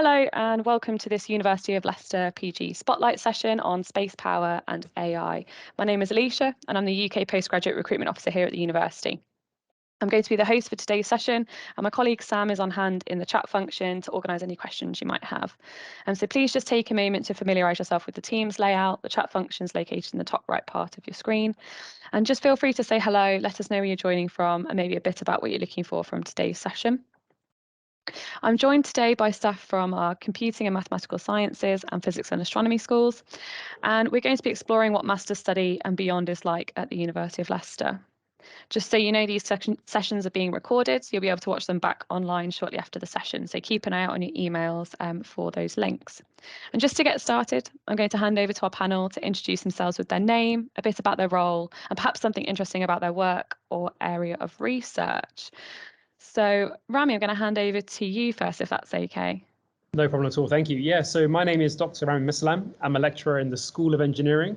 Hello and welcome to this University of Leicester PG Spotlight session on space power and AI. My name is Alicia and I'm the UK Postgraduate Recruitment Officer here at the university. I'm going to be the host for today's session, and my colleague Sam is on hand in the chat function to organise any questions you might have. So please just take a moment to familiarise yourself with the Teams layout. The chat function is located in the top right part of your screen. And just feel free to say hello, let us know where you're joining from, and maybe a bit about what you're looking for from today's session. I'm joined today by staff from our Computing and Mathematical Sciences and Physics and Astronomy schools, and we're going to be exploring what Master's Study and beyond is like at the University of Leicester. Just so you know, these sessions are being recorded, so you'll be able to watch them back online shortly after the session. So keep an eye out on your emails for those links. And just to get started, I'm going to hand over to our panel to introduce themselves with their name, a bit about their role, and perhaps something interesting about their work or area of research. So Rami, I'm going to hand over to you first, if that's okay. No problem at all. Thank you. Yeah, so my name is Dr. Rami Mislam. I'm a lecturer in the School of Engineering.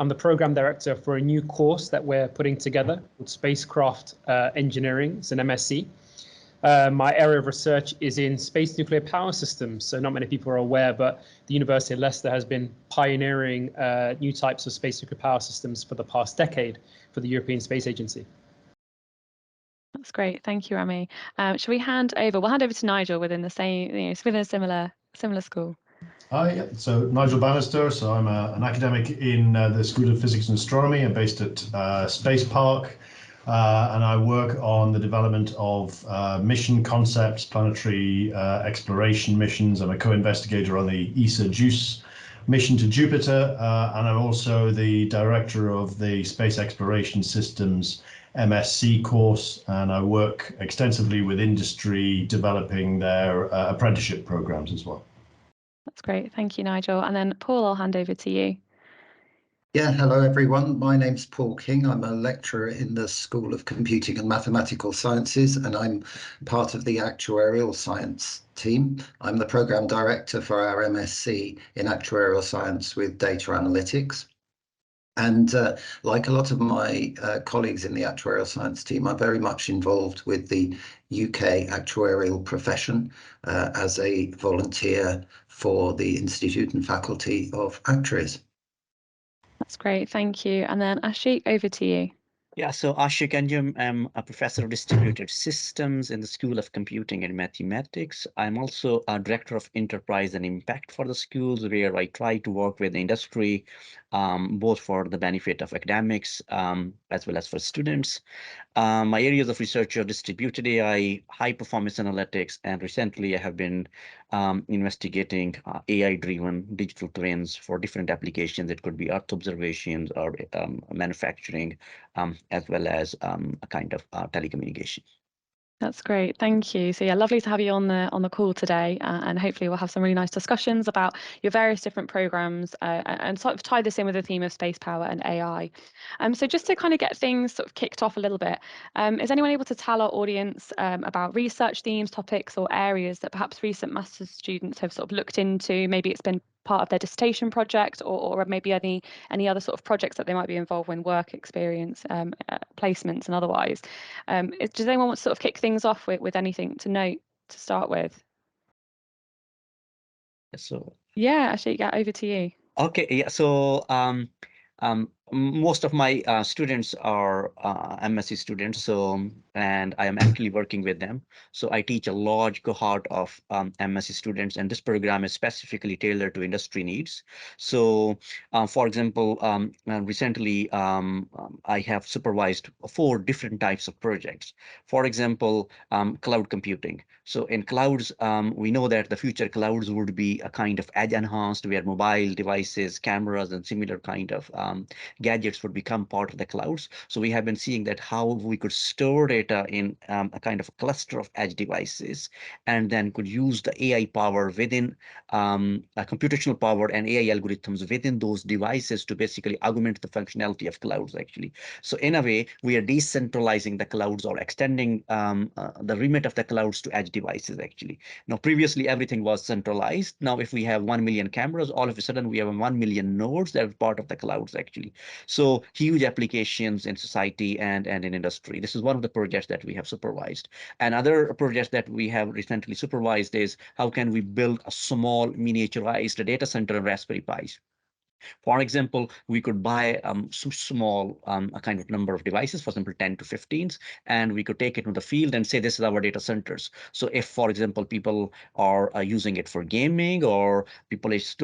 I'm the program director for a new course that we're putting together called Spacecraft Engineering. It's an MSc. My area of research is in space nuclear power systems. So not many people are aware, but the University of Leicester has been pioneering new types of space nuclear power systems for the past decade for the European Space Agency. That's great. Thank you, Rami. Shall we hand over? We'll hand over to Nigel within the same, within a similar school. Hi, so Nigel Bannister. So I'm an academic in the School of Physics and Astronomy. I'm based at Space Park, and I work on the development of mission concepts, planetary exploration missions. I'm a co-investigator on the ESA JUICE mission to Jupiter, and I'm also the director of the Space Exploration Systems MSc course, and I work extensively with industry developing their apprenticeship programs as well. That's great. Thank you, Nigel. And then Paul, I'll hand over to you. Yeah, hello everyone. My name's Paul King. I'm a lecturer in the School of Computing and Mathematical Sciences, and I'm part of the Actuarial Science team. I'm the program director for our MSc in Actuarial Science with Data Analytics. And like a lot of my colleagues in the Actuarial Science team, I'm very much involved with the UK actuarial profession as a volunteer for the Institute and Faculty of Actuaries. That's great. Thank you. And then Ashik, over to you. Yeah, so Ashik Anjum, I'm a professor of distributed systems in the School of Computing and Mathematics. I'm also a director of enterprise and impact for the schools, where I try to work with the industry, both for the benefit of academics as well as for students. My areas of research are distributed AI, high performance analytics, and recently I have been investigating AI-driven digital twins for different applications. It could be Earth observations or manufacturing, as well as a kind of telecommunication. That's great. Thank you. So yeah, lovely to have you on the call today, and hopefully we'll have some really nice discussions about your various different programs and sort of tie this in with the theme of space power and AI. So just to kind of get things sort of kicked off a little bit, is anyone able to tell our audience about research themes, topics, or areas that perhaps recent master's students have sort of looked into? Maybe it's been part of their dissertation project, or maybe any other sort of projects that they might be involved in, work experience, placements, and otherwise. Does anyone want to sort of kick things off with anything to note to start with? So yeah, actually, over to you. Okay, yeah. So most of my students are MSc students, and I am actually working with them. So I teach a large cohort of MSc students, and this program is specifically tailored to industry needs. So, for example, recently I have supervised 4 different types of projects. For example, cloud computing. So in clouds, we know that the future clouds would be a kind of edge enhanced, where mobile devices, cameras, and similar kind of gadgets would become part of the clouds. So we have been seeing that how we could store data in a kind of a cluster of edge devices, and then could use the AI power within a computational power and AI algorithms within those devices to basically augment the functionality of clouds, actually. So in a way, we are decentralizing the clouds or extending the remit of the clouds to edge devices, actually. Now, previously, everything was centralized. Now, if we have 1 million cameras, all of a sudden we have 1 million nodes that are part of the clouds, actually. So huge applications in society and in industry. This is one of the projects that we have supervised. Another project that we have recently supervised is how can we build a small miniaturized data center on Raspberry Pis. For example, we could buy some small a kind of number of devices, for example, 10 to 15s, and we could take it to the field and say this is our data centers. So if, for example, people are using it for gaming, or people is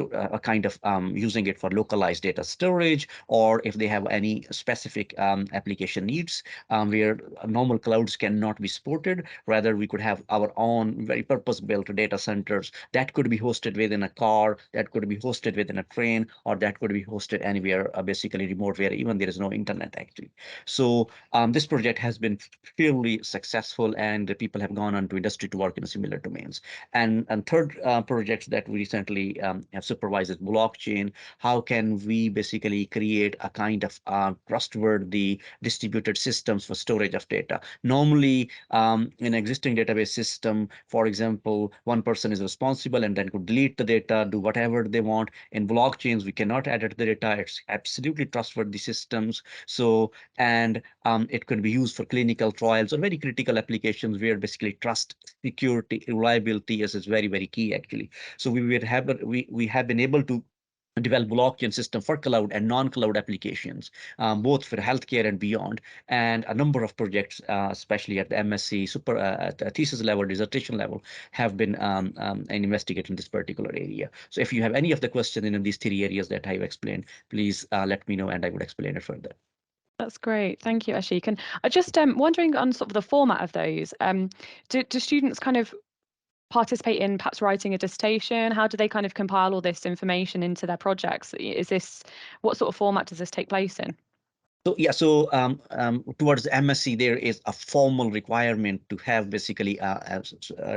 kind of using it for localized data storage, or if they have any specific application needs where normal clouds cannot be supported, rather we could have our own very purpose-built data centers that could be hosted within a car, that could be hosted within a train, or that could be hosted anywhere, basically remote, where even there is no internet actually. So this project has been fairly successful, and the people have gone on to industry to work in similar domains. And third project that we recently have supervised is blockchain. How can we basically create a kind of trustworthy distributed systems for storage of data? Normally, in existing database system, for example, one person is responsible and then could delete the data, do whatever they want. In blockchains, we cannot edit the data. It's absolutely trustworthy systems. So, and it could be used for clinical trials or very critical applications where basically trust, security, reliability is very, very key actually. So we have been able to develop blockchain system for cloud and non-cloud applications, both for healthcare and beyond. And a number of projects, especially at the MSc at the thesis level, dissertation level, have been investigating this particular area. So if you have any of the questions in these three areas that I've explained, please let me know and I would explain it further. That's great. Thank you, Ashik. And I just wondering on sort of the format of those, do students kind of participate in perhaps writing a dissertation? How do they kind of compile all this information into their projects? What sort of format does this take place in? So yeah, so towards MSc, there is a formal requirement to have basically a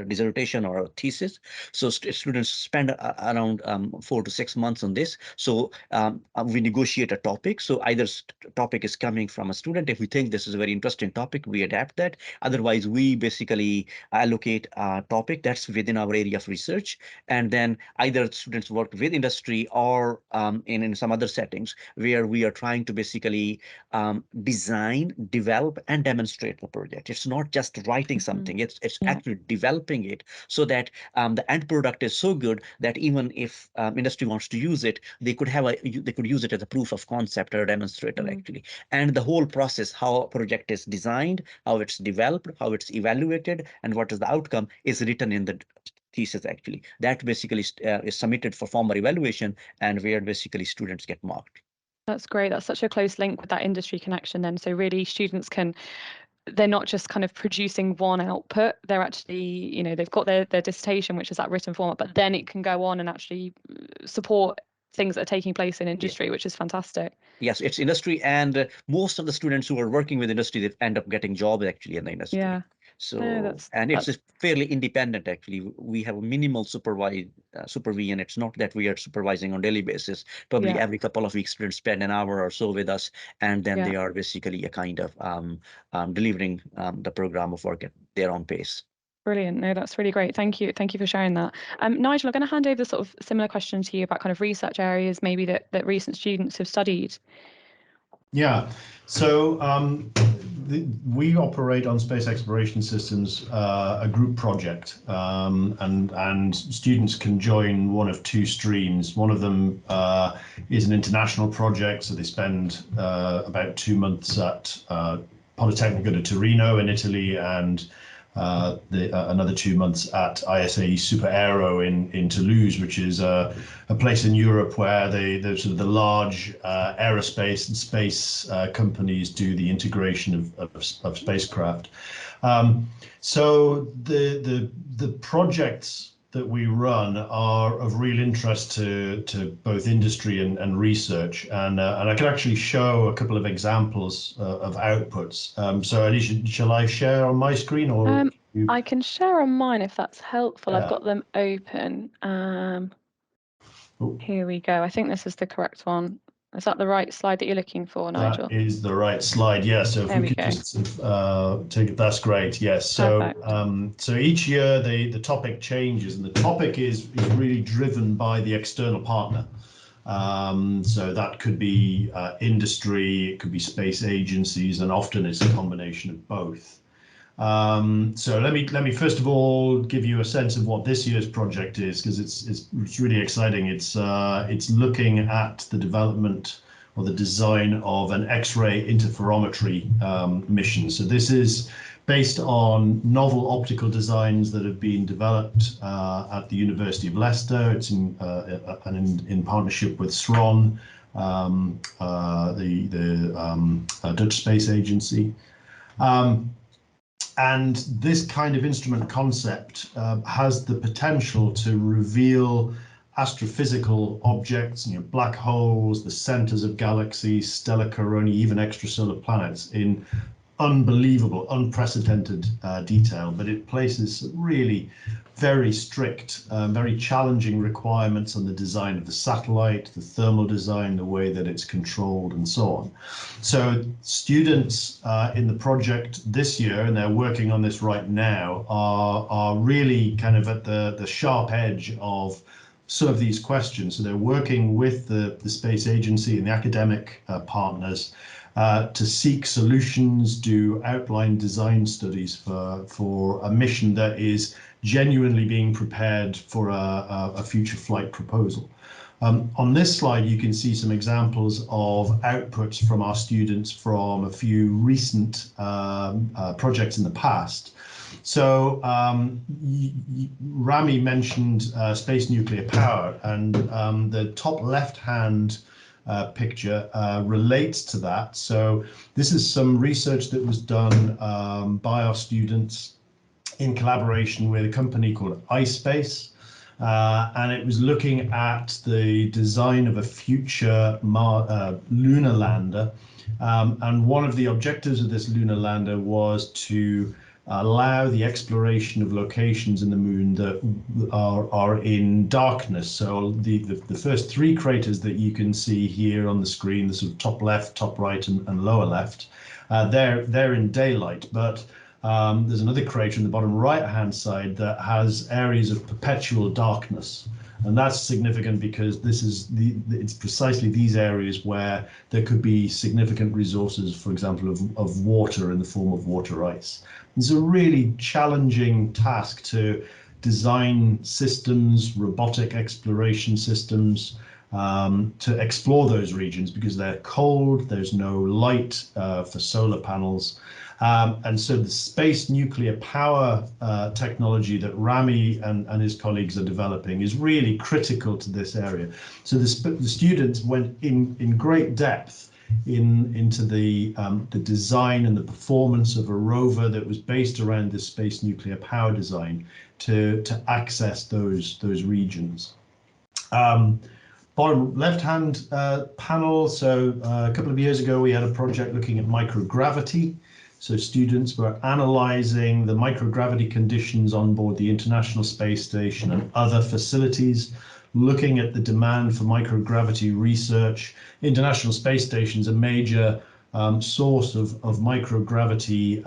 dissertation or a thesis. So students spend around 4 to 6 months on this. So we negotiate a topic. So either topic is coming from a student. If we think this is a very interesting topic, we adapt that. Otherwise, we basically allocate a topic that's within our area of research. And then either students work with industry or in some other settings where we are trying to basically design, develop, and demonstrate the project. It's not just writing something, it's actually developing it so that the end product is so good that even if industry wants to use it, they could use it as a proof of concept or a demonstrator actually. And the whole process, how a project is designed, how it's developed, how it's evaluated, and what is the outcome is written in the thesis actually. That basically is submitted for formal evaluation, and where basically students get marked. That's great. That's such a close link with that industry connection then. So really students they're not just kind of producing one output, they're actually, they've got their dissertation, which is that written format, but then it can go on and actually support things that are taking place in industry, which is fantastic. Yes, it's industry, and most of the students who are working with industry, they end up getting jobs actually in the industry. Yeah. So, it's fairly independent actually. We have a minimal supervision. It's not that we are supervising on daily basis. Probably every couple of weeks, students spend an hour or so with us, and then they are basically a kind of delivering the program of work at their own pace. Brilliant. No, that's really great. Thank you. Thank you for sharing that. Nigel, I'm going to hand over sort of similar question to you about kind of research areas maybe that recent students have studied. Yeah, so we operate on space exploration systems, a group project, and students can join one of two streams. One of them is an international project, so they spend about 2 months at Politecnico di Torino in Italy, and another 2 months at ISAE Super Aero in Toulouse, which is a place in Europe where the sort of the large aerospace and space companies do the integration of spacecraft. So the projects that we run are of real interest to both industry and research, and I can actually show a couple of examples of outputs. So Alicia, shall I share on my screen, or I can share on mine if that's helpful. Yeah. I've got them open. Here we go. I think this is the correct one. Is that the right slide that you're looking for, Nigel? That is the right slide. Yeah. So if we could just take it, that's great. Yes. So so each year the topic changes, and the topic is really driven by the external partner. So that could be industry, it could be space agencies, and often it's a combination of both. So let me first of all give you a sense of what this year's project is, because it's really exciting. It's looking at the development or the design of an X-ray interferometry mission. So this is based on novel optical designs that have been developed at the University of Leicester. It's in partnership with SRON, the Dutch Space Agency. And this kind of instrument concept has the potential to reveal astrophysical objects, black holes, the centers of galaxies, stellar coronae, even extrasolar planets in unbelievable, unprecedented detail. But it places really very strict, very challenging requirements on the design of the satellite, the thermal design, the way that it's controlled, and so on. So students in the project this year, and they're working on this right now, are really kind of at the sharp edge of some of these questions. So they're working with the space agency and the academic partners to seek solutions, do outline design studies for a mission that is genuinely being prepared for a future flight proposal. On this slide, you can see some examples of outputs from our students from a few recent projects in the past. So Rami mentioned space nuclear power, and the top left-hand picture relates to that. So this is some research that was done by our students in collaboration with a company called iSpace, and it was looking at the design of a future lunar lander. And one of the objectives of this lunar lander was to allow the exploration of locations in the moon that are in darkness. So the first three craters that you can see here on the screen, the sort of top left, top right, and lower left, they're in daylight. But there's another crater in the bottom right-hand side that has areas of perpetual darkness. And that's significant because it's precisely these areas where there could be significant resources, for example, of water in the form of water ice. It's a really challenging task to design systems, robotic exploration systems, to explore those regions because they're cold, there's no light for solar panels. And so the space nuclear power technology that Rami and his colleagues are developing is really critical to this area. So the students went in great depth into the design and the performance of a rover that was based around this space nuclear power design to access those regions. Bottom left-hand panel. So a couple of years ago, we had a project looking at microgravity. So students were analyzing the microgravity conditions on board the International Space Station and other facilities, looking at the demand for microgravity research. International Space Station is a major source of microgravity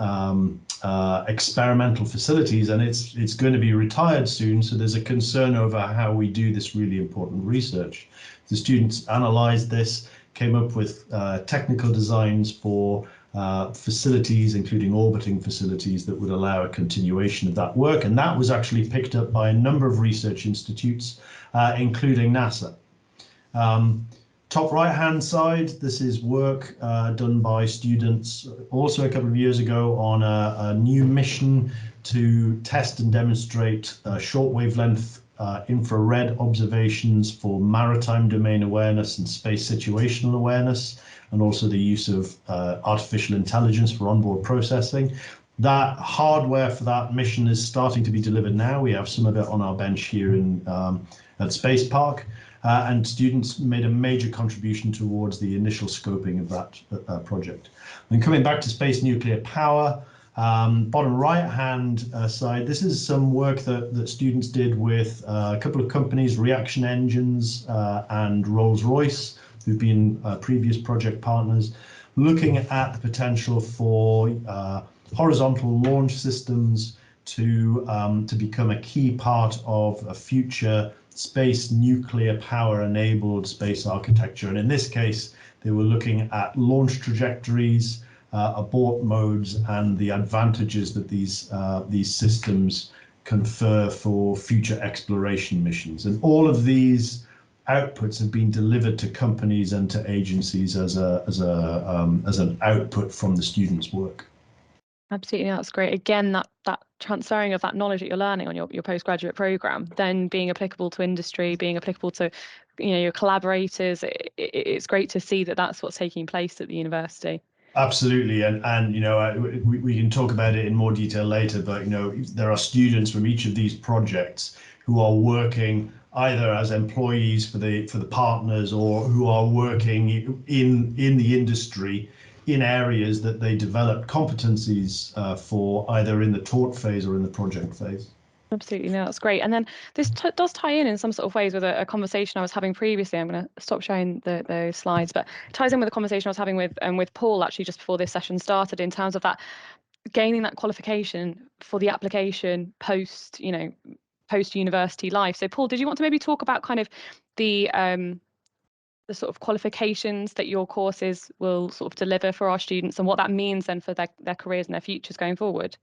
experimental facilities, and it's going to be retired soon. So there's a concern over how we do this really important research. The students analyzed this, came up with technical designs for facilities, including orbiting facilities, that would allow a continuation of that work. And that was actually picked up by a number of research institutes, including NASA. Top right-hand side, this is work done by students also a couple of years ago on a new mission to test and demonstrate short wavelength infrared observations for maritime domain awareness and space situational awareness, and also the use of artificial intelligence for onboard processing. That hardware for that mission is starting to be delivered now. We have some of it on our bench here at Space Park, and students made a major contribution towards the initial scoping of that project. And coming back to space nuclear power, bottom right-hand side, this is some work that students did with a couple of companies, Reaction Engines and Rolls-Royce, who've been previous project partners, looking at the potential for horizontal launch systems to become a key part of a future space nuclear power enabled space architecture. And in this case, they were looking at launch trajectories, abort modes, and the advantages that these systems confer for future exploration missions. And all of these outputs have been delivered to companies and to agencies as an output from the students' work. Absolutely, that's great. Again, that transferring of that knowledge that you're learning on your postgraduate program, then being applicable to industry, being applicable to, your collaborators. It's great to see that that's what's taking place at the university. Absolutely, and we can talk about it in more detail later, but there are students from each of these projects who are working either as employees for the partners, or who are working in the industry in areas that they develop competencies for, either in the taught phase or in the project phase. Absolutely, no, that's great. And then this does tie in some sort of ways with a conversation I was having previously. I'm going to stop showing those slides, but it ties in with a conversation I was having with Paul actually just before this session started, in terms of that gaining that qualification for the application post university life. So Paul, did you want to maybe talk about kind of the sort of qualifications that your courses will sort of deliver for our students, and what that means then for their careers and their futures going forward?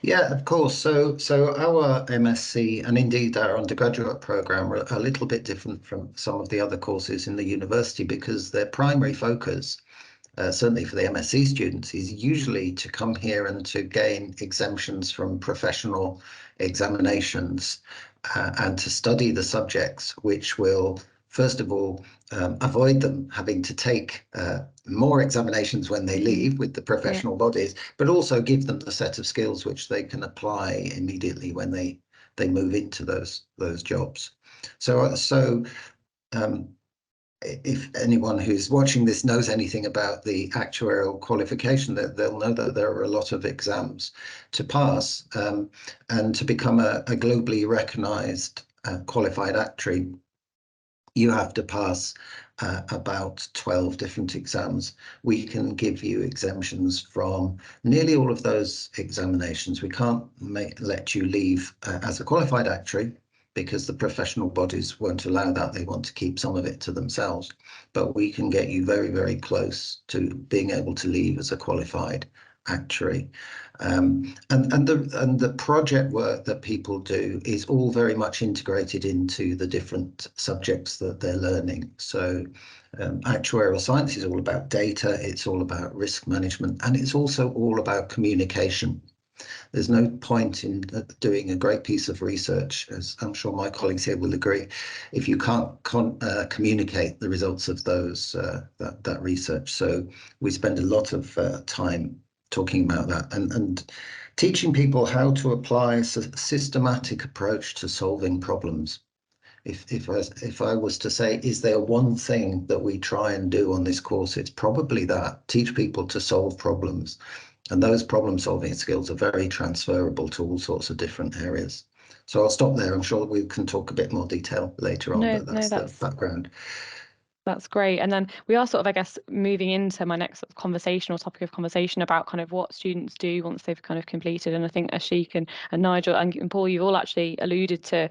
Yeah, of course. So our MSc and indeed our undergraduate program are a little bit different from some of the other courses in the university, because their primary focus, certainly for the MSc students, is usually to come here and to gain exemptions from professional examinations and to study the subjects which will, first of all, avoid them having to take more examinations when they leave with the professional bodies, but also give them the set of skills which they can apply immediately when they move into those jobs. So if anyone who's watching this knows anything about the actuarial qualification, they'll know that there are a lot of exams to pass, and to become a globally recognized qualified actuary, you have to pass about 12 different exams. We can give you exemptions from nearly all of those examinations. We can't let you leave as a qualified actuary, because the professional bodies won't allow that. They want to keep some of it to themselves. But we can get you very, very close to being able to leave as a qualified actuary. And the project work that people do is all very much integrated into the different subjects that they're learning. So actuarial science is all about data, it's all about risk management, and it's also all about communication. There's no point in doing a great piece of research, as I'm sure my colleagues here will agree, if you can't communicate the results of those that research. So we spend a lot of time talking about that and teaching people how to apply a systematic approach to solving problems. If I was to say, is there one thing that we try and do on this course, it's probably that: teach people to solve problems. And those problem-solving skills are very transferable to all sorts of different areas. So I'll stop there. I'm sure we can talk a bit more detail later on, but that's the background. That's great. And then we are sort of, I guess, moving into my next sort of conversation or topic of conversation about kind of what students do once they've kind of completed. And I think Ashik and Nigel and Paul, you've all actually alluded to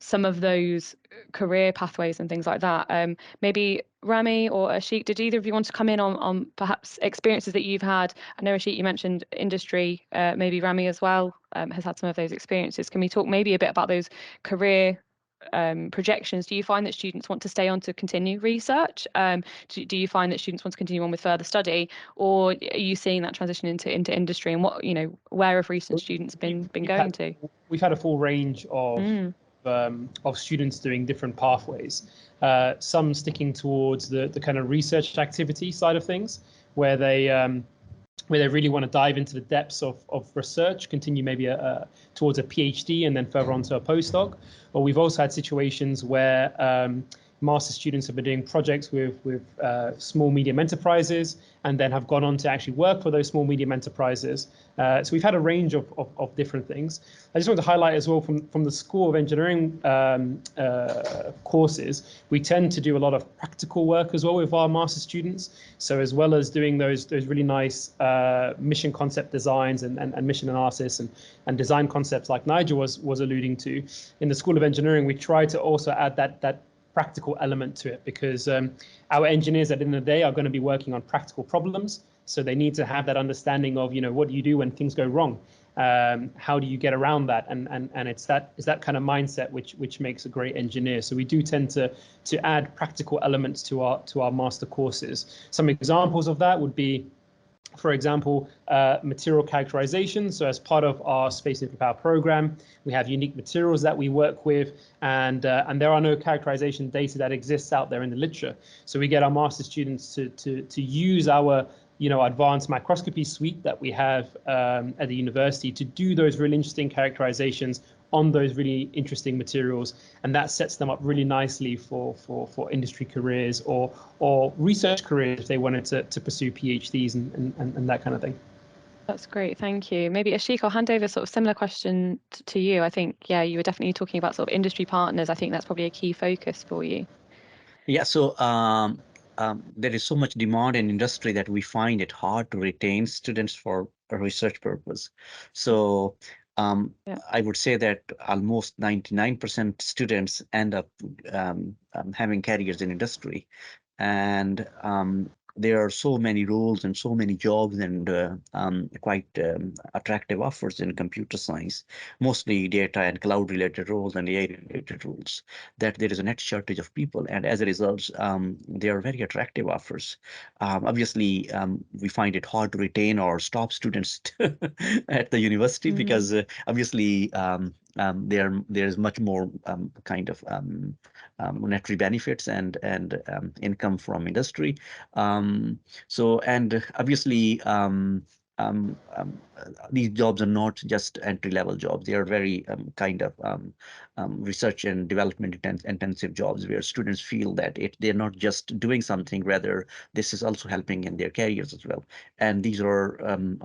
some of those career pathways and things like that. Maybe Rami or Ashik, did either of you want to come in on perhaps experiences that you've had? I know, Ashik, you mentioned industry, maybe Rami as well has had some of those experiences. Can we talk maybe a bit about those career projections? Do you find that students want to stay on to continue research? Do you find that students want to continue on with further study, or are you seeing that transition into industry? And what, where have recent students been going to? We've had a full range of students doing different pathways. Some sticking towards the kind of research activity side of things, where they really want to dive into the depths of research, continue maybe towards a PhD and then further on to a postdoc. Or we've also had situations where master students have been doing projects with small medium enterprises and then have gone on to actually work for those small medium enterprises. So we've had a range of different things. I just want to highlight as well from the School of Engineering courses, we tend to do a lot of practical work as well with our master students. So as well as doing those really nice mission concept designs and mission analysis and design concepts like Nigel was alluding to, in the School of of Engineering, we try to also add that practical element to it, because our engineers at the end of the day are going to be working on practical problems. So they need to have that understanding of, what do you do when things go wrong? How do you get around that? And it's that kind of mindset which makes a great engineer. So we do tend to add practical elements to our master courses. Some examples of that would be, for example, material characterization. So as part of our space nuclear power program, we have unique materials that we work with, and there are no characterization data that exists out there in the literature. So we get our master students to use our advanced microscopy suite that we have at the university to do those really interesting characterizations on those really interesting materials, and that sets them up really nicely for industry careers or research careers if they wanted to pursue PhDs and that kind of thing. That's great, thank you. Maybe Ashik, I'll hand over sort of similar question to you. I think, yeah, you were definitely talking about sort of industry partners. I think that's probably a key focus for you. Yeah, so there is so much demand in industry that we find it hard to retain students for a research purpose. So I would say that almost 99% students end up having careers in industry. And there are so many roles and so many jobs and quite attractive offers in computer science, mostly data and cloud related roles and AI related roles, that there is a net shortage of people. And as a result, they are very attractive offers. Obviously, we find it hard to retain or stop students at the university because obviously there's much more kind of monetary benefits and income from industry. So, and obviously, these jobs are not just entry-level jobs. They are very kind of research and development intensive jobs where students feel that they're not just doing something, rather this is also helping in their careers as well. And these are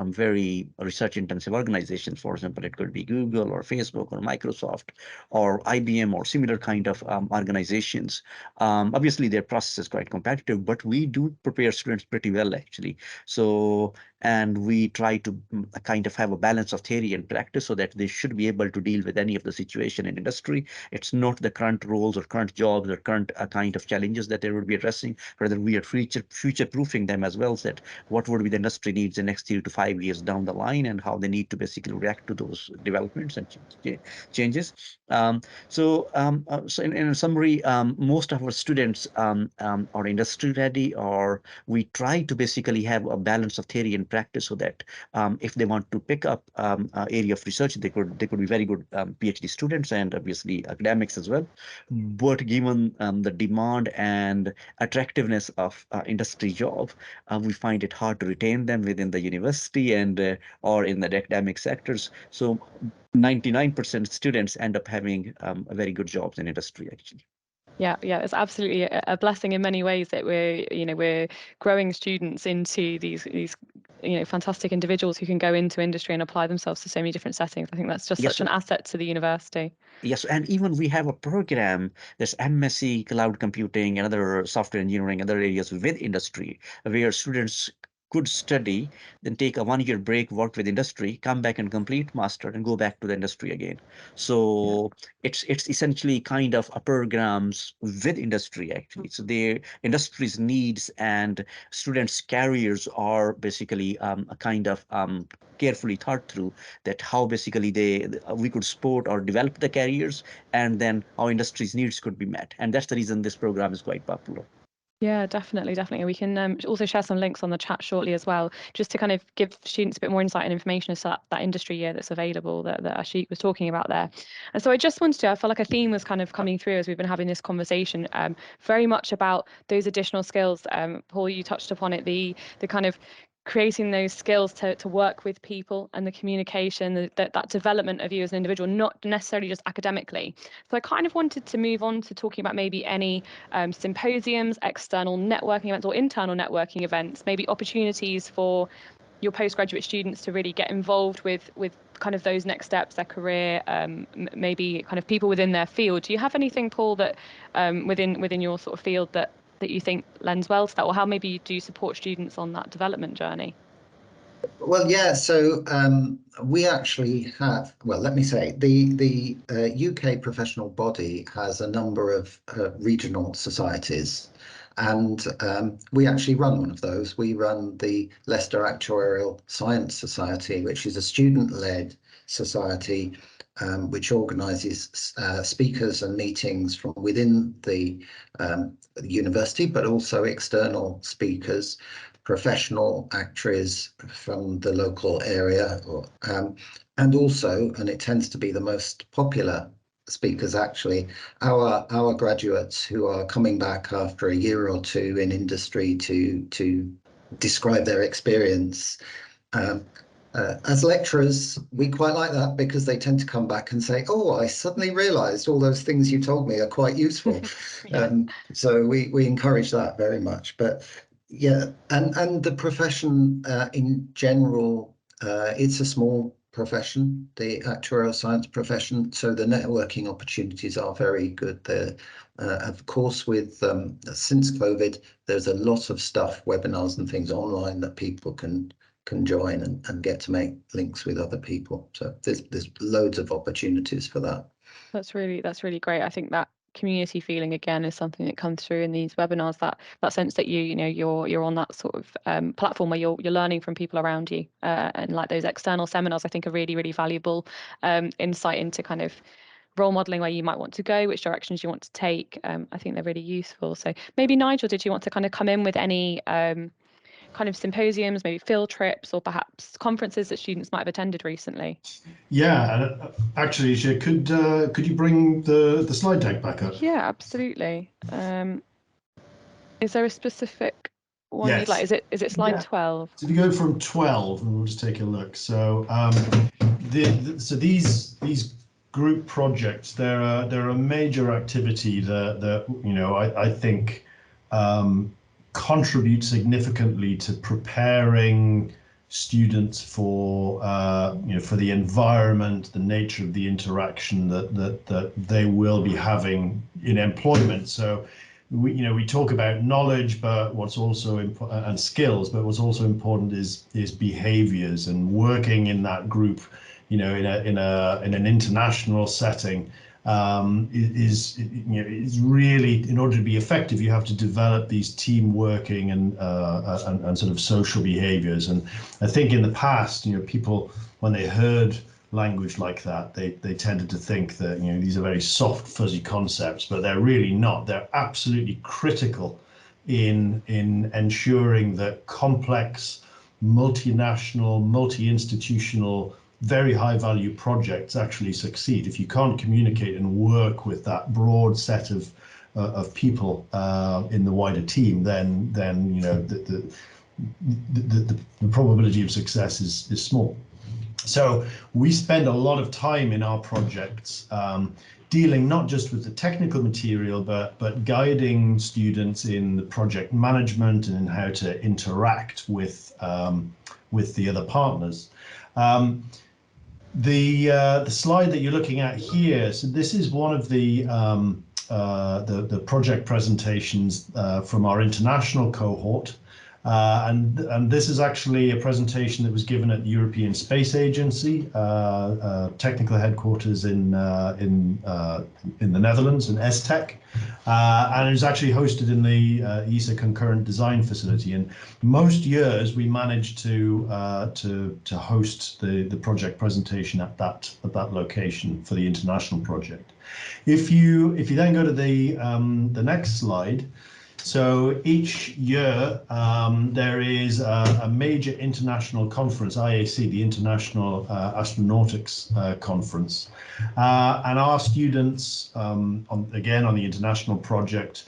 very research intensive organizations. For example, it could be Google or Facebook or Microsoft or IBM or similar kind of organizations. Obviously, their process is quite competitive, but we do prepare students pretty well, actually. So, and we try to kind of have a balance of theory and practice so that they should be able to deal with any of the situation in industry. It's not the current roles or current jobs or current kind of challenges that they would be addressing, rather we are future-proofing them as well, that what would be the industry needs in the next 3 to 5 years down the line and how they need to basically react to those developments and changes. So in summary, most of our students are industry ready, or we try to basically have a balance of theory and practice so that if they want to pick up area of research, they could be very good PhD students and obviously academics as well. But given the demand and attractiveness of industry job, we find it hard to retain them within the university and or in the academic sectors. So 99% students end up having a very good jobs in industry, actually. Yeah, it's absolutely a blessing in many ways that we're growing students into these fantastic individuals who can go into industry and apply themselves to so many different settings. I think that's just such an asset to the university. Yes, and even we have a program, there's MSc Cloud Computing and other software engineering, other areas with industry, where students could study, then take a 1-year break, work with industry, come back and complete master and go back to the industry again. So it's essentially kind of a programs with industry, actually. So the industry's needs and students' careers are basically a kind of carefully thought through, that how basically we could support or develop the careers, and then how industry's needs could be met. And that's the reason this program is quite popular. Yeah, definitely. We can also share some links on the chat shortly as well, just to kind of give students a bit more insight and information as to that industry year that's available that Ashik was talking about there. And so I just wanted to, I felt like a theme was kind of coming through as we've been having this conversation, very much about those additional skills. Paul, you touched upon it, the kind of creating those skills to work with people and the communication, that development of you as an individual, not necessarily just academically. So I kind of wanted to move on to talking about maybe any symposiums, external networking events or internal networking events, maybe opportunities for your postgraduate students to really get involved with kind of those next steps, their career, maybe kind of people within their field. Do you have anything, Paul, that within your sort of field that you think lends well to that, or how maybe you do support students on that development journey? Well, yeah, so we actually have, well, let me say, the UK professional body has a number of regional societies, and we actually run one of those. We run the Leicester Actuarial Science Society, which is a student-led society which organises speakers and meetings from within the university, but also external speakers, professional actuaries from the local area, and also, and it tends to be the most popular speakers actually, our graduates who are coming back after a year or two in industry to describe their experience. As lecturers, we quite like that because they tend to come back and say, "Oh, I suddenly realised all those things you told me are quite useful." Yeah. So we encourage that very much. But yeah, and the profession in general, it's a small profession, the actuarial science profession. So the networking opportunities are very good there. Of course, with since COVID, there's a lot of stuff, webinars and things online that people can join and get to make links with other people. So there's loads of opportunities for that. That's really great. I think that community feeling again is something that comes through in these webinars. That sense that you're on that sort of platform where you're learning from people around you, and like those external seminars, I think are really valuable insight into kind of role modeling where you might want to go, which directions you want to take. I think they're really useful. So maybe Nigel, did you want to kind of come in with any kind of symposiums, maybe field trips, or perhaps conferences that students might have attended recently? Yeah, and actually, Isha, could you bring the slide deck back up? Yeah, absolutely. Is there a specific one you'd like? Yes. Is it slide 12? So if you go from 12, and we'll just take a look. So these group projects, they're a major activity that I think contribute significantly to preparing students for for the environment, the nature of the interaction that they will be having in employment. So we talk about knowledge, but what's also and skills, but what's also important is behaviors, and working in that group, in an international setting, is really, in order to be effective, you have to develop these team working and sort of social behaviors. And I think in the past, people, when they heard language like that, they tended to think that these are very soft, fuzzy concepts, but they're really not. They're absolutely critical in ensuring that complex, multinational, multi-institutional, very high value projects actually succeed. If you can't communicate and work with that broad set of people in the wider team, then the probability of success is small. So we spend a lot of time in our projects dealing not just with the technical material, but guiding students in the project management and in how to interact with the other partners. The slide that you're looking at here, so this is one of the project presentations from our international cohort. And this is actually a presentation that was given at the European Space Agency, technical headquarters in the Netherlands, in ESTEC, and it was actually hosted in the ESA Concurrent Design Facility. And most years we managed to host the project presentation at that location for the international project. If you then go to the next slide. So each year there is a major international conference, IAC, the International Astronautics Conference, and our students, again on the international project,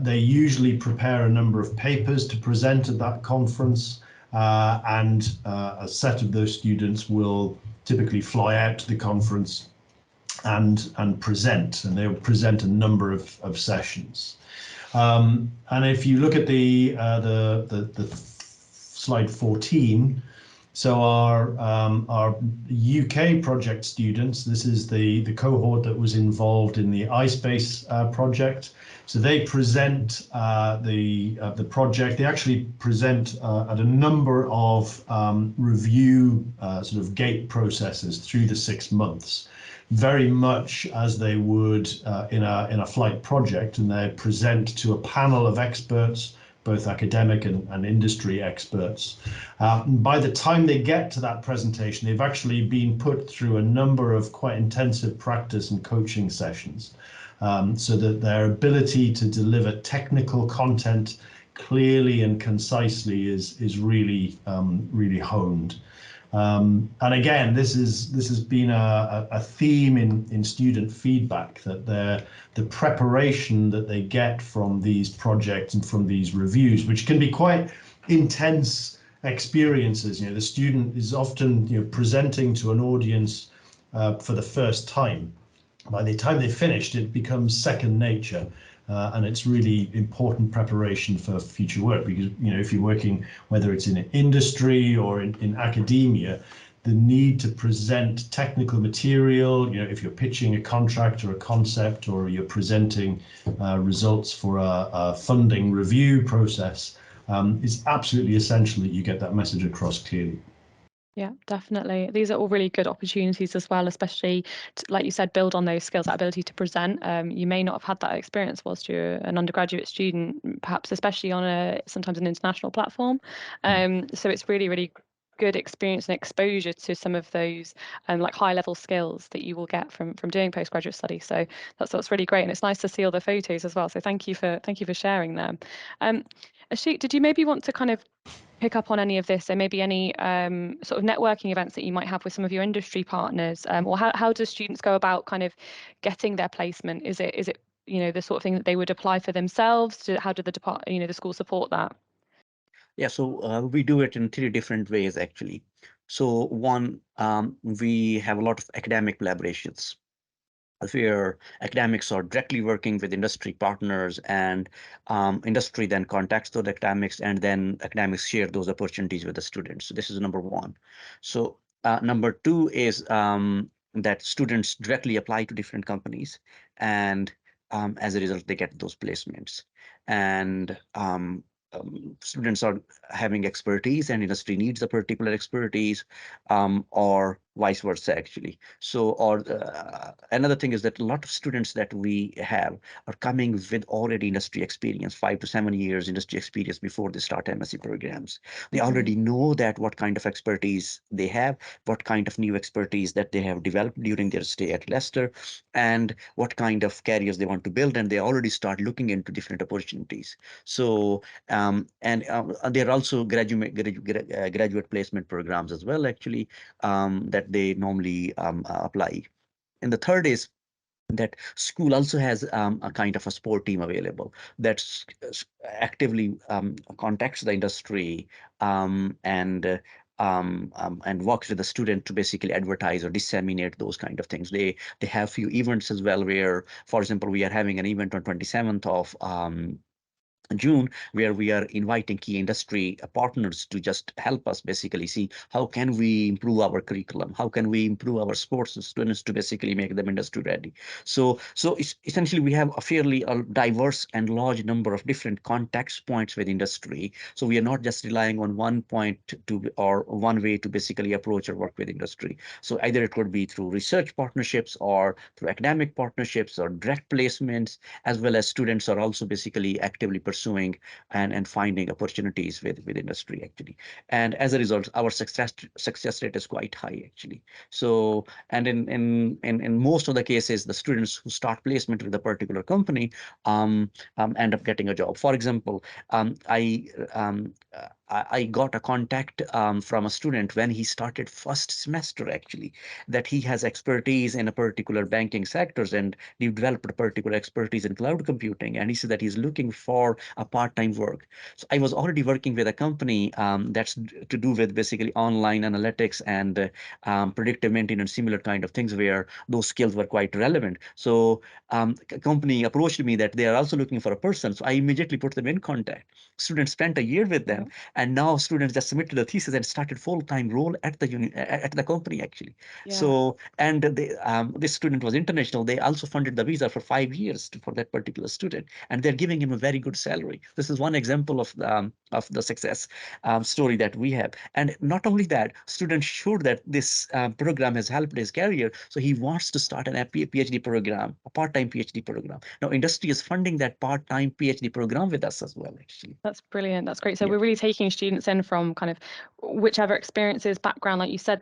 they usually prepare a number of papers to present at that conference, and a set of those students will typically fly out to the conference and present, and they will present a number of sessions. And if you look at the slide 14, So our UK project students, this is the cohort that was involved in the iSpace project. So they present the project. They actually present at a number of review sort of gate processes through the 6 months, very much as they would in a flight project, and they present to a panel of experts, both academic and industry experts. By the time they get to that presentation, they've actually been put through a number of quite intensive practice and coaching sessions, so that their ability to deliver technical content clearly and concisely is really really honed. And again, this has been a theme in student feedback, that the preparation that they get from these projects and from these reviews, which can be quite intense experiences. The student is often presenting to an audience for the first time. By the time they've finished, it becomes second nature. And it's really important preparation for future work, because if you're working, whether it's in industry or in academia, the need to present technical material, if you're pitching a contract or a concept, or you're presenting results for a funding review process, is absolutely essential that you get that message across clearly. Yeah, definitely. These are all really good opportunities as well, especially to, like you said, build on those skills, that ability to present. You may not have had that experience whilst you're an undergraduate student, perhaps especially on sometimes an international platform. So it's really, really good experience and exposure to some of those like high level skills that you will get from doing postgraduate study. So that's really great, and it's nice to see all the photos as well. So thank you for sharing them. Ashik, did you maybe want to kind of pick up on any of this, and maybe any sort of networking events that you might have with some of your industry partners, or how do students go about kind of getting their placement? Is it the sort of thing that they would apply for themselves? How do the school support that? Yeah, so we do it in 3 different ways actually. So one, we have a lot of academic collaborations, where academics are directly working with industry partners, and industry then contacts those academics, and then academics share those opportunities with the students. So this is number one. So number two is that students directly apply to different companies, and as a result, they get those placements. And students are having expertise, and industry needs a particular expertise, or vice versa, actually. So, or another thing is that a lot of students that we have are coming with already industry experience, 5 to 7 years industry experience before they start MSc programs. They already know that what kind of expertise they have, what kind of new expertise that they have developed during their stay at Leicester, and what kind of careers they want to build, and they already start looking into different opportunities. So, there are also graduate placement programs as well, actually, that they normally apply. And the third is that school also has a kind of a sport team available that actively contacts the industry, and works with the student to basically advertise or disseminate those kind of things. They have few events as well, where, for example, we are having an event on 27th of June, where we are inviting key industry partners to just help us basically see how can we improve our curriculum, how can we improve our sports students to basically make them industry ready. So it's essentially we have a fairly diverse and large number of different contact points with industry. So we are not just relying on one point or one way to basically approach or work with industry. So either it could be through research partnerships, or through academic partnerships, or direct placements, as well as students are also basically actively pursuing and finding opportunities with industry, actually. And as a result, our success rate is quite high, actually. So, and in most of the cases, the students who start placement with a particular company end up getting a job. For example, I got a contact from a student when he started first semester, actually, that he has expertise in a particular banking sectors, and he developed a particular expertise in cloud computing. And he said that he's looking for a part-time work. So I was already working with a company that's to do with basically online analytics and predictive maintenance, similar kind of things, where those skills were quite relevant. So a company approached me that they are also looking for a person. So I immediately put them in contact. Students spent a year with them, and now students just submitted a thesis and started full-time role at the company actually. Yeah. So, and this student was international. They also funded the visa for 5 years for that particular student, and they're giving him a very good salary. This is one example of the success story that we have. And not only that, students showed that this program has helped his career, so he wants to start an PhD program, a part-time PhD program. Now, industry is funding that part-time PhD program with us as well, actually. That's brilliant. That's great. So Yeah. we're really taking students in from kind of whichever experiences, background, like you said,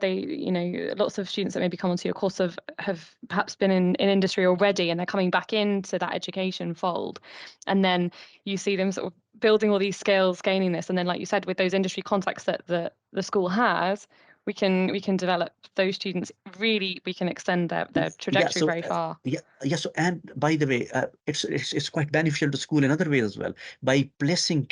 lots of students that maybe come onto your course have perhaps been in industry already, and they're coming back into that education fold. And then you see them sort of building all these skills, gaining this. And then, like you said, with those industry contacts that the school has, we can develop those students. Really, we can extend their trajectory very far. Yeah. So, and by the way, it's quite beneficial to school in other ways as well. By placing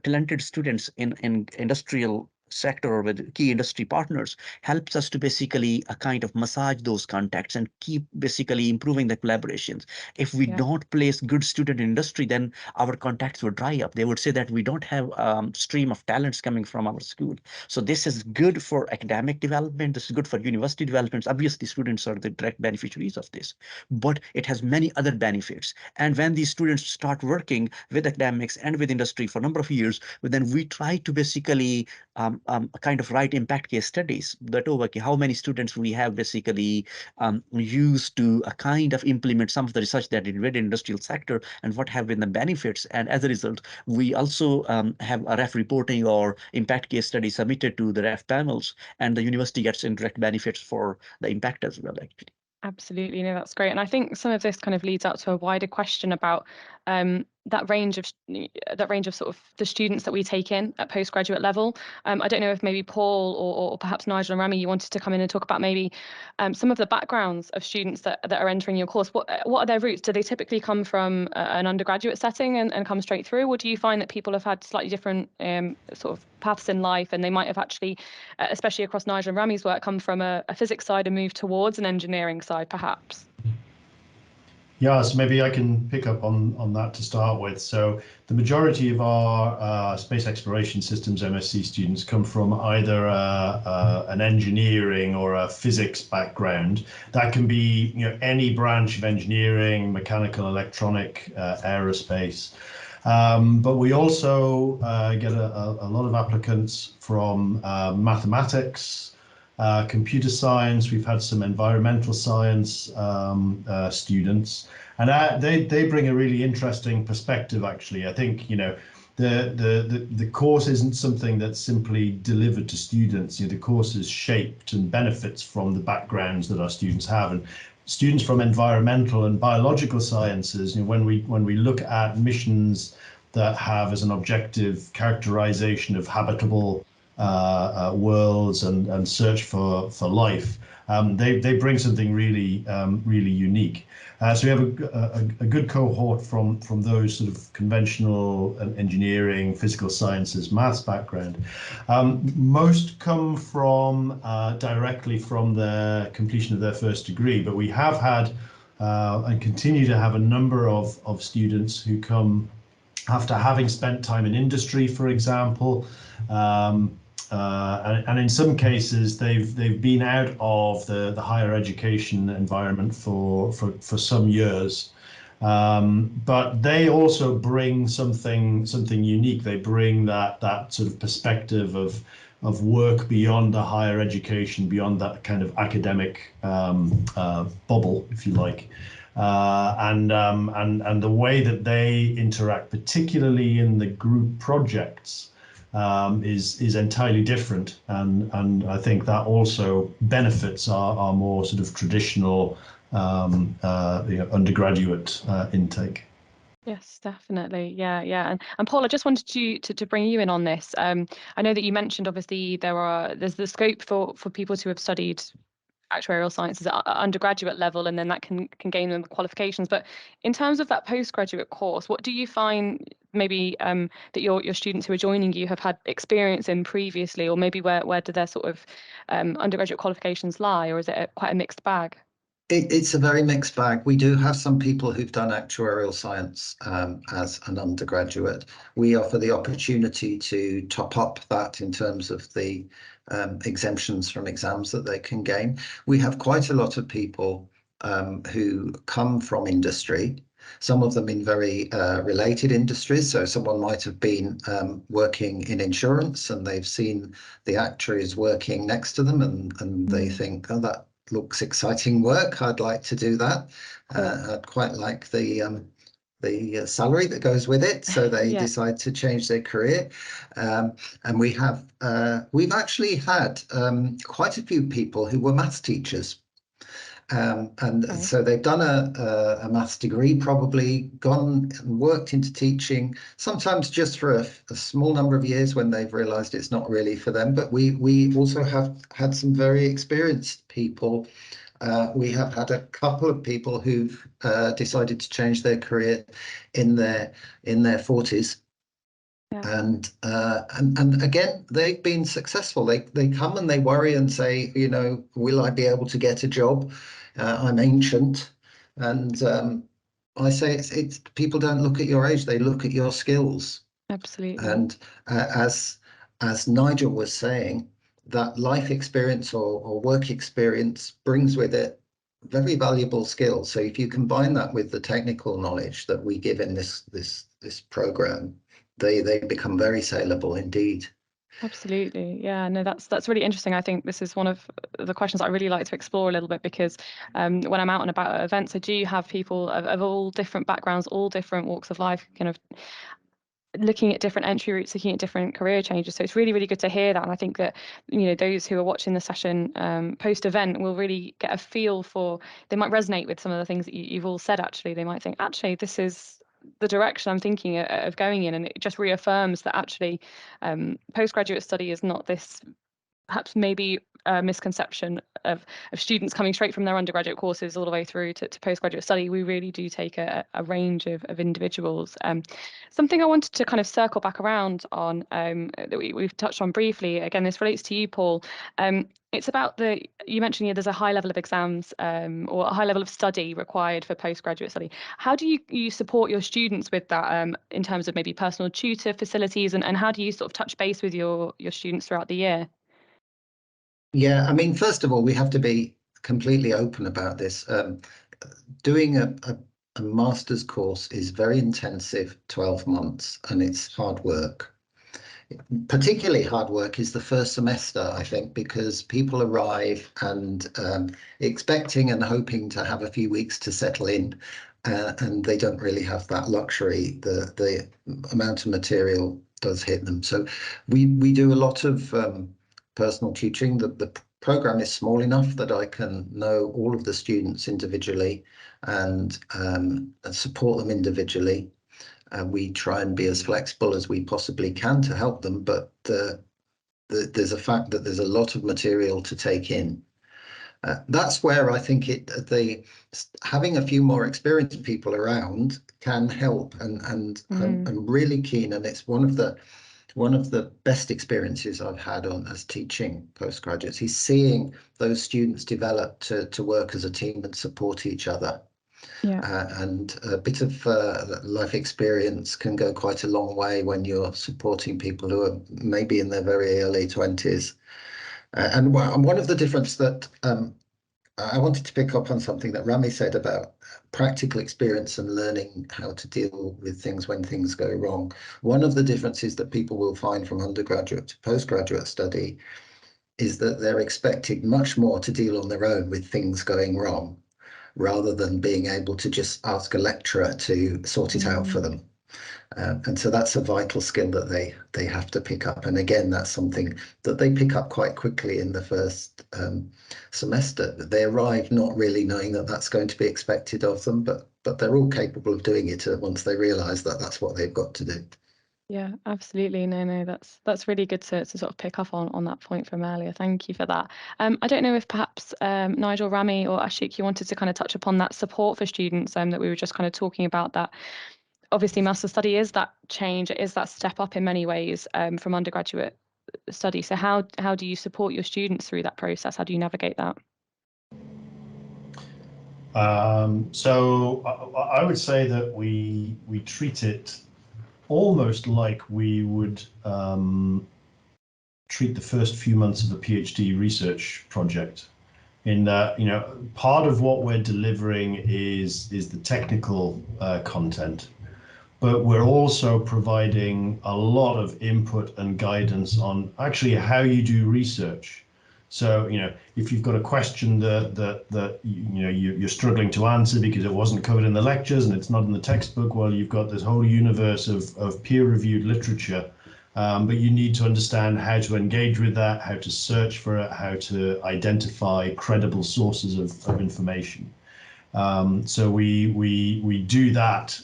talented students in industrial sector or with key industry partners helps us to basically kind of massage those contacts and keep basically improving the collaborations. If we don't place good student in industry, then our contacts would dry up. They would say that we don't have stream of talents coming from our school. So this is good for academic development. This is good for university developments. Obviously, students are the direct beneficiaries of this, but it has many other benefits. And when these students start working with academics and with industry for a number of years, then we try to basically kind of write impact case studies that, okay, how many students we have basically used to kind of implement some of the research that did with the industrial sector, and what have been the benefits. And as a result, we also have a ref reporting or impact case study submitted to the ref panels, and the university gets indirect benefits for the impact as well, actually. Absolutely, no, that's great. And I think some of this kind of leads up to a wider question about that range of sort of the students that we take in at postgraduate level. I don't know if maybe Paul or perhaps Nigel and Rami, you wanted to come in and talk about maybe some of the backgrounds of students that are entering your course. What are their roots? Do they typically come from an undergraduate setting and come straight through, or do you find that people have had slightly different sort of paths in life, and they might have actually, especially across Nigel and Rami's work, come from a physics side and moved towards an engineering side, perhaps? Yeah, so maybe I can pick up on that to start with. So the majority of our space exploration systems MSc students come from either an engineering or a physics background. That can be, any branch of engineering, mechanical, electronic, aerospace. But we also get a lot of applicants from mathematics, computer science. We've had some environmental science students, and they bring a really interesting perspective. Actually, I think the course isn't something that's simply delivered to students. The course is shaped and benefits from the backgrounds that our students have, and students from environmental and biological sciences. When we look at missions that have as an objective characterization of habitable worlds and search for life, they bring something really unique. So we have a good cohort from those sort of conventional engineering, physical sciences, maths background. Most come from directly from the completion of their first degree, but we have had and continue to have a number of students who come after having spent time in industry, for example. And in some cases, they've been out of the higher education environment for some years, but they also bring something unique. They bring that sort of perspective of work beyond the higher education, beyond that kind of academic bubble, if you like. And the way that they interact, particularly in the group projects, is entirely different, and I think that also benefits our more sort of traditional undergraduate intake. Yes, definitely. Yeah. And Paul, I just wanted to bring you in on this. I know that you mentioned obviously there's the scope for people to have studied actuarial sciences at undergraduate level, and then that can gain them qualifications. But in terms of that postgraduate course, what do you find maybe that your students who are joining you have had experience in previously, or maybe where do their sort of undergraduate qualifications lie, or is it quite a mixed bag? It's a very mixed bag. We do have some people who've done actuarial science as an undergraduate. We offer the opportunity to top up that in terms of the exemptions from exams that they can gain. We have quite a lot of people who come from industry, some of them in very related industries. So someone might have been working in insurance and they've seen the actuaries working next to them and they think, oh, that looks exciting work. I'd like to do that. I'd quite like the salary that goes with it. So they decide to change their career. And we've actually had quite a few people who were maths teachers. So they've done a maths degree, probably gone and worked into teaching, sometimes just for a small number of years when they've realized it's not really for them. But we also have had some very experienced people. We have had a couple of people who've decided to change their career in their 40s. Yeah. And again, they've been successful. They come and they worry and say, you know, will I be able to get a job? I'm ancient, and I say it's people don't look at your age; they look at your skills. Absolutely. And as Nigel was saying, that life experience or work experience brings with it very valuable skills. So if you combine that with the technical knowledge that we give in this program, they become very saleable indeed. Absolutely. Yeah, no, that's really interesting. I think this is one of the questions I really like to explore a little bit, because when I'm out and about at events, I do have people of all different backgrounds, all different walks of life, kind of looking at different entry routes, looking at different career changes. So it's really, really good to hear that. And I think that, you know, those who are watching the session post-event will really get a feel for, they might resonate with some of the things that you've all said. Actually, they might think, actually, this is the direction I'm thinking of going in. And it just reaffirms that actually postgraduate study is not this perhaps maybe a misconception of students coming straight from their undergraduate courses all the way through to postgraduate study. We really do take a range of individuals. Something I wanted to kind of circle back around on that we've touched on briefly, again, this relates to you, Paul. It's about you mentioned there's a high level of exams or a high level of study required for postgraduate study. How do you support your students with that in terms of maybe personal tutor facilities, and how do you sort of touch base with your students throughout the year? Yeah, I mean, first of all, we have to be completely open about this. Doing a master's course is very intensive, 12 months, and it's hard work. Particularly hard work is the first semester, I think, because people arrive and expecting and hoping to have a few weeks to settle in, and they don't really have that luxury. The amount of material does hit them. So we do a lot of personal teaching. The program is small enough that I can know all of the students individually and support them individually. We try and be as flexible as we possibly can to help them, but there's a fact that there's a lot of material to take in. That's where I think having a few more experienced people around can help, and I'm really keen, and it's one of the best experiences I've had as teaching postgraduates is seeing those students develop to work as a team and support each other. Yeah. And a bit of life experience can go quite a long way when you're supporting people who are maybe in their very early 20s. And one of the differences that I wanted to pick up on something that Rami said about practical experience and learning how to deal with things when things go wrong. One of the differences that people will find from undergraduate to postgraduate study is that they're expected much more to deal on their own with things going wrong, rather than being able to just ask a lecturer to sort it out for them. And so that's a vital skill that they have to pick up. And again, that's something that they pick up quite quickly in the first semester. They arrive not really knowing that that's going to be expected of them, but they're all capable of doing it once they realise that that's what they've got to do. Yeah, absolutely. No, that's really good to sort of pick up on that point from earlier. Thank you for that. I don't know if perhaps Nigel, Rami, or Ashik, you wanted to kind of touch upon that support for students that we were just kind of talking about. That obviously master study is that change, it is that step up in many ways from undergraduate study. So how do you support your students through that process? How do you navigate that? So I would say that we treat it almost like we would treat the first few months of a PhD research project. In that, part of what we're delivering is the technical content, but we're also providing a lot of input and guidance on actually how you do research. So, if you've got a question that you're struggling to answer because it wasn't covered in the lectures and it's not in the textbook, well, you've got this whole universe of peer-reviewed literature, but you need to understand how to engage with that, how to search for it, how to identify credible sources of information. So we do that.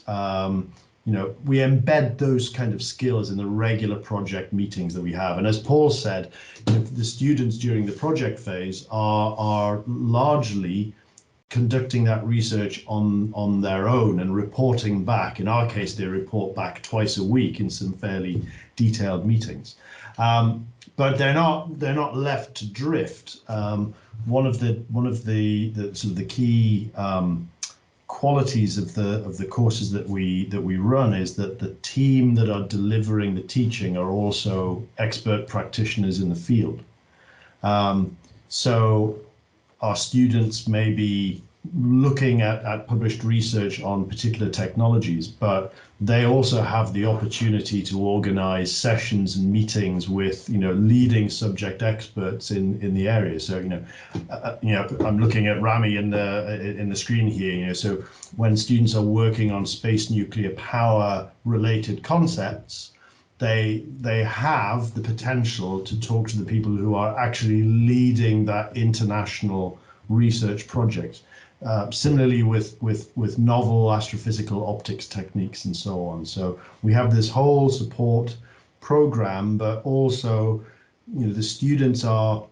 We embed those kind of skills in the regular project meetings that we have. And as Paul said, the students during the project phase are largely conducting that research on their own and reporting back. In our case, they report back twice a week in some fairly detailed meetings. But they're not left to drift. One of the sort of the key qualities of the courses that we run is that the team that are delivering the teaching are also expert practitioners in the field. So our students may be looking at published research on particular technologies, but they also have the opportunity to organize sessions and meetings with leading subject experts in the area. So I'm looking at Rami in the screen here. So when students are working on space nuclear power related concepts, they have the potential to talk to the people who are actually leading that international research project. Similarly with novel astrophysical optics techniques and so on. So we have this whole support program, but also the students are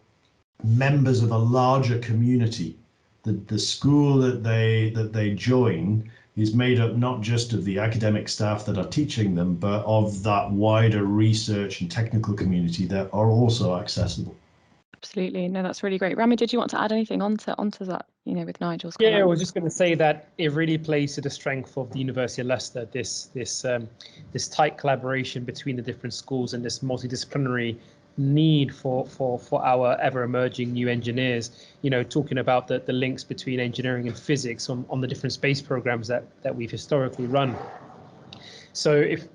members of a larger community. The school that they join is made up not just of the academic staff that are teaching them, but of that wider research and technical community that are also accessible. Absolutely. No, that's really great. Rami, did you want to add anything onto that, with Nigel's Yeah, I comment? was just going to say that it really plays to the strength of the University of Leicester, this tight collaboration between the different schools and this multidisciplinary need for our ever emerging new engineers, talking about the links between engineering and physics on the different space programs that we've historically run. So if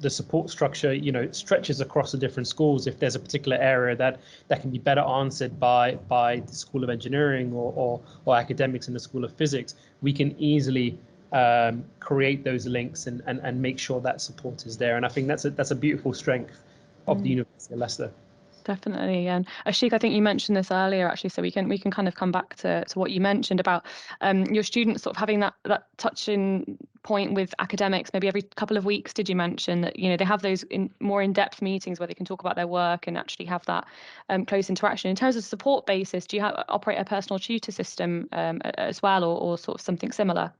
the support structure stretches across the different schools, if there's a particular area that can be better answered by the School of Engineering or academics in the School of Physics, we can easily create those links and make sure that support is there. And I think that's a beautiful strength of the University of Leicester. Definitely. And Ashik, I think you mentioned this earlier, actually, so we can kind of come back to what you mentioned about your students sort of having that touching point with academics maybe every couple of weeks. Did you mention that they have those more in-depth meetings where they can talk about their work and actually have that close interaction? In terms of support basis, do you operate a personal tutor system as well, or sort of something similar?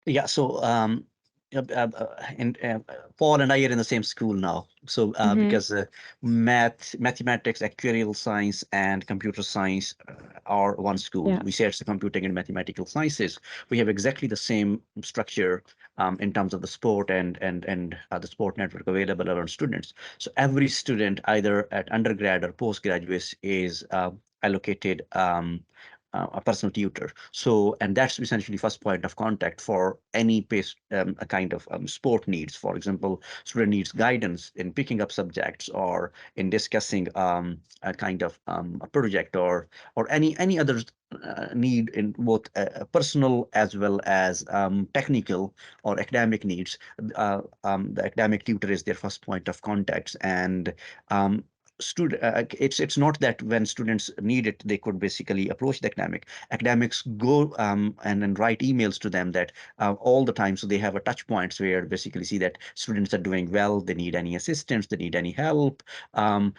Yeah, so Paul and I are in the same school now. So because mathematics, actuarial science, and computer science are one school. Yeah. We share the computing and mathematical sciences. We have exactly the same structure in terms of the sport and the sport network available around students. So every student, either at undergrad or postgraduate, is allocated a personal tutor. So, and that's essentially first point of contact for any a kind of sport needs. For example, student needs guidance in picking up subjects or in discussing a kind of a project or any other need in both personal as well as technical or academic needs. The academic tutor is their first point of contact, and it's not that when students need it they could basically approach the academics go and write emails to them that all the time, so they have a touch points where basically see that students are doing well, they need any assistance, they need any help,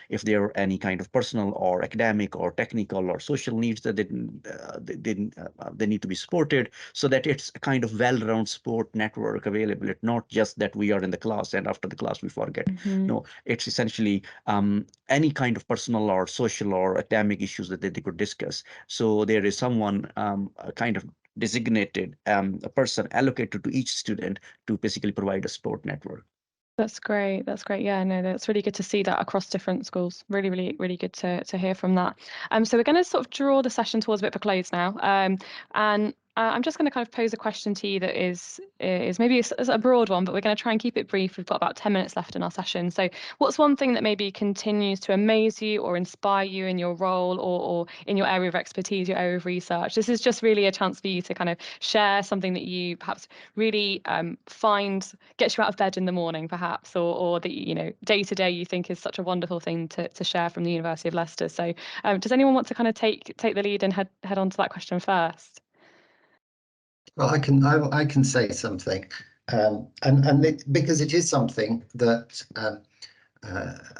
if there are any kind of personal or academic or technical or social needs that they need to be supported, so that it's a kind of well-rounded support network available. It's not just that we are in the class and after the class we forget. No, it's essentially any kind of personal or social or academic issues that they could discuss. So there is someone kind of designated a person allocated to each student to basically provide a support network. That's great. That's great. Yeah, no, that's really good to see that across different schools. Really, really, really good to hear from that. So we're going to sort of draw the session towards a bit of a close now. And I'm just going to kind of pose a question to you that is maybe a broad one, but we're going to try and keep it brief. We've got about 10 minutes left in our session. So what's one thing that maybe continues to amaze you or inspire you in your role or in your area of expertise, your area of research? This is just really a chance for you to kind of share something that you perhaps really find gets you out of bed in the morning, perhaps, or that, you know, day to day you think is such a wonderful thing to share from the University of Leicester. So does anyone want to kind of take the lead and head on to that question first? Well, I can say something, because it is something that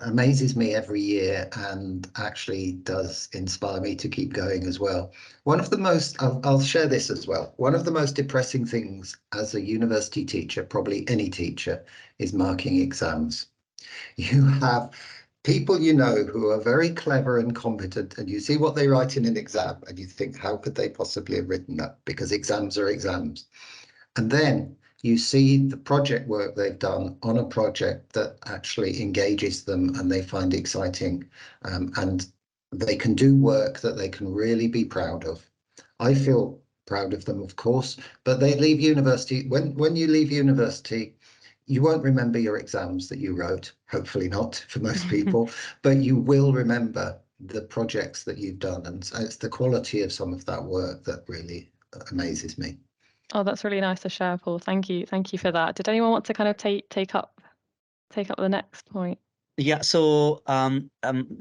amazes me every year and actually does inspire me to keep going as well. One of the most, I'll share this as well. One of the most depressing things as a university teacher, probably any teacher, is marking exams. You have people you know who are very clever and competent, and you see what they write in an exam and you think, how could they possibly have written that? Because exams are exams. And then you see the project work they've done on a project that actually engages them and they find exciting, and they can do work that they can really be proud of. I feel proud of them, of course, but they leave university. When you leave university, you won't remember your exams that you wrote, hopefully not for most people, but you will remember the projects that you've done. And it's the quality of some of that work that really amazes me. Oh, that's really nice to share, Paul. Thank you for that. Did anyone want to kind of take up the next point? Yeah, so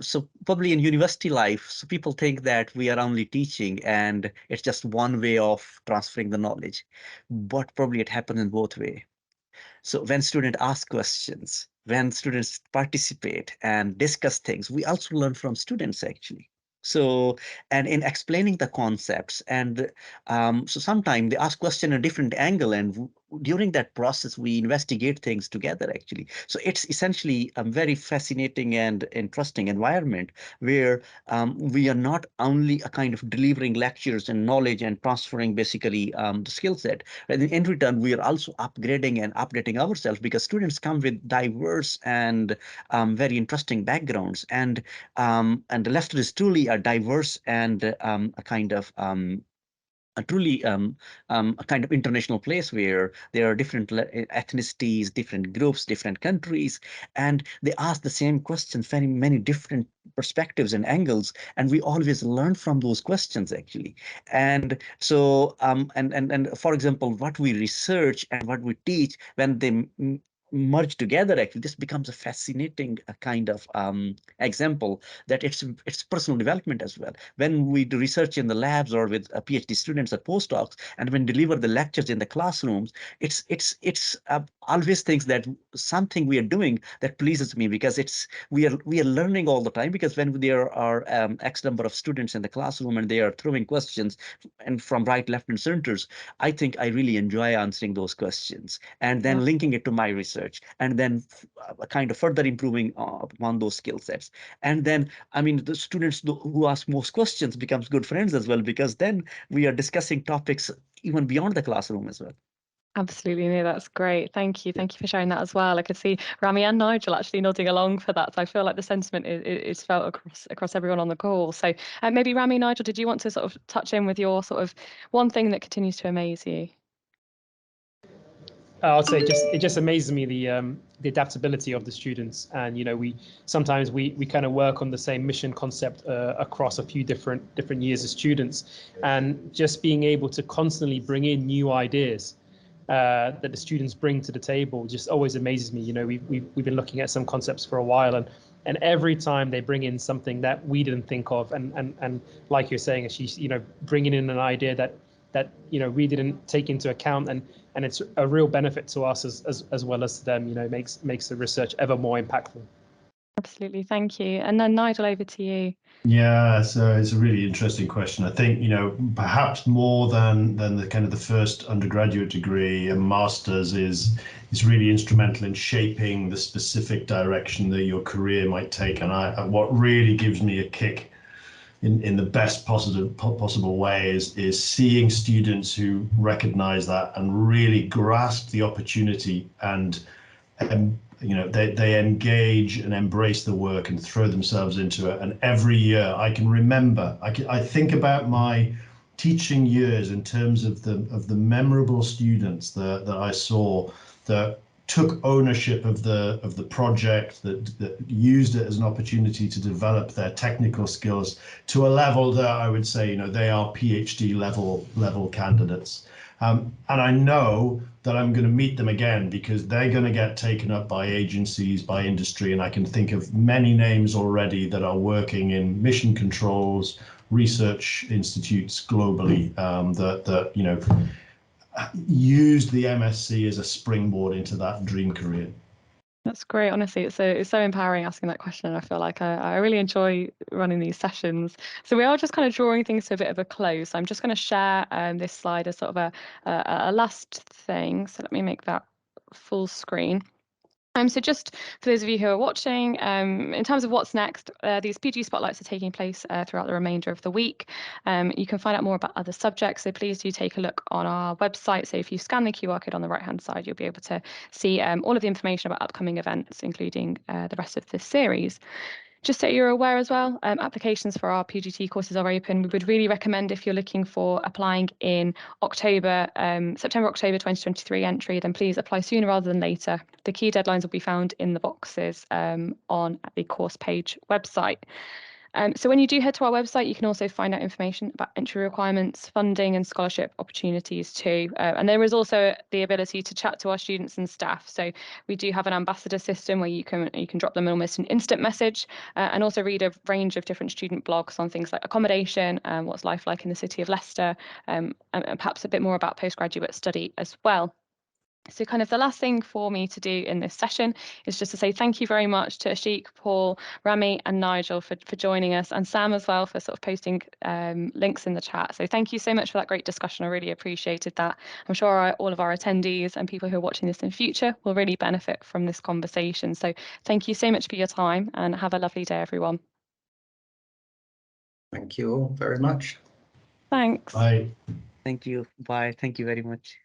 so probably in university life, so people think that we are only teaching and it's just one way of transferring the knowledge, but probably it happens in both ways. So when students ask questions, when students participate and discuss things, we also learn from students actually. So, and in explaining the concepts, and so sometimes they ask question a different angle, and during that process, we investigate things together actually. So it's essentially a very fascinating and interesting environment where we are not only a kind of delivering lectures and knowledge and transferring basically the skill set, but in return, we are also upgrading and updating ourselves because students come with diverse and very interesting backgrounds, and the Leicester is truly a diverse and a kind of a truly a kind of international place where there are different ethnicities, different groups, different countries, and they ask the same questions, very many different perspectives and angles, and we always learn from those questions actually. And so and for example, what we research and what we teach, when they merge together, actually this becomes a fascinating kind of example that it's personal development as well. When we do research in the labs or with PhD students at postdocs, and when deliver the lectures in the classrooms, it's always things that something we are doing that pleases me, because we are learning all the time, because when there are X number of students in the classroom and they are throwing questions and from right, left, and centers, I think I really enjoy answering those questions and then linking it to my research, and then kind of further improving upon those skill sets. And then, I mean, the students who ask most questions becomes good friends as well, because then we are discussing topics even beyond the classroom as well. Absolutely, no, that's great. Thank you for sharing that as well. I could see Rami and Nigel actually nodding along for that. So I feel like the sentiment is felt across everyone on the call. So maybe Rami, Nigel, did you want to sort of touch in with your sort of one thing that continues to amaze you? I'll say it just amazes me the adaptability of the students, and you know we sometimes kind of work on the same mission concept across a few different years as students, and just being able to constantly bring in new ideas that the students bring to the table just always amazes me. You know, we've been looking at some concepts for a while, and every time they bring in something that we didn't think of, and like you're saying, she's, you know, bringing in an idea that you know we didn't take into account, and it's a real benefit to us as well as to them. You know, makes the research ever more impactful. Absolutely, thank you. And then Nigel, over to you. Yeah, so it's a really interesting question. I think, you know, perhaps more than the kind of the first undergraduate degree, a master's is really instrumental in shaping the specific direction that your career might take. And what really gives me a kick in the best possible way is seeing students who recognize that and really grasp the opportunity and they engage and embrace the work and throw themselves into it. And every year I can remember, I think about my teaching years in terms of the memorable students that I saw that took ownership of the project, that used it as an opportunity to develop their technical skills to a level that I would say, they are PhD level candidates. And I know that I'm going to meet them again because they're going to get taken up by agencies, by industry, and I can think of many names already that are working in mission controls, research institutes globally that use the MSc as a springboard into that dream career. That's great. Honestly, it's so empowering asking that question. I feel like I really enjoy running these sessions. So we are just kind of drawing things to a bit of a close. So I'm just going to share this slide as sort of a last thing. So let me make that full screen. So just for those of you who are watching, in terms of what's next, these PG Spotlights are taking place throughout the remainder of the week. You can find out more about other subjects, so please do take a look on our website. So if you scan the QR code on the right-hand side, you'll be able to see all of the information about upcoming events, including the rest of this series. Just so you're aware as well, applications for our PGT courses are open. We would really recommend if you're looking for applying in September, October 2023 entry, then please apply sooner rather than later. The key deadlines will be found in the boxes on the course page website. So when you do head to our website, you can also find out information about entry requirements, funding and scholarship opportunities too. And there is also the ability to chat to our students and staff. So we do have an ambassador system where you can drop them almost an instant message and also read a range of different student blogs on things like accommodation, what's life like in the city of Leicester, and perhaps a bit more about postgraduate study as well. So kind of the last thing for me to do in this session is just to say thank you very much to Ashik, Paul, Rami and Nigel for joining us, and Sam as well for sort of posting links in the chat. So thank you so much for that great discussion. I really appreciated that. I'm sure all of our attendees and people who are watching this in future will really benefit from this conversation. So thank you so much for your time and have a lovely day, everyone. Thank you all very much. Thanks. Bye. Thank you. Bye. Thank you very much.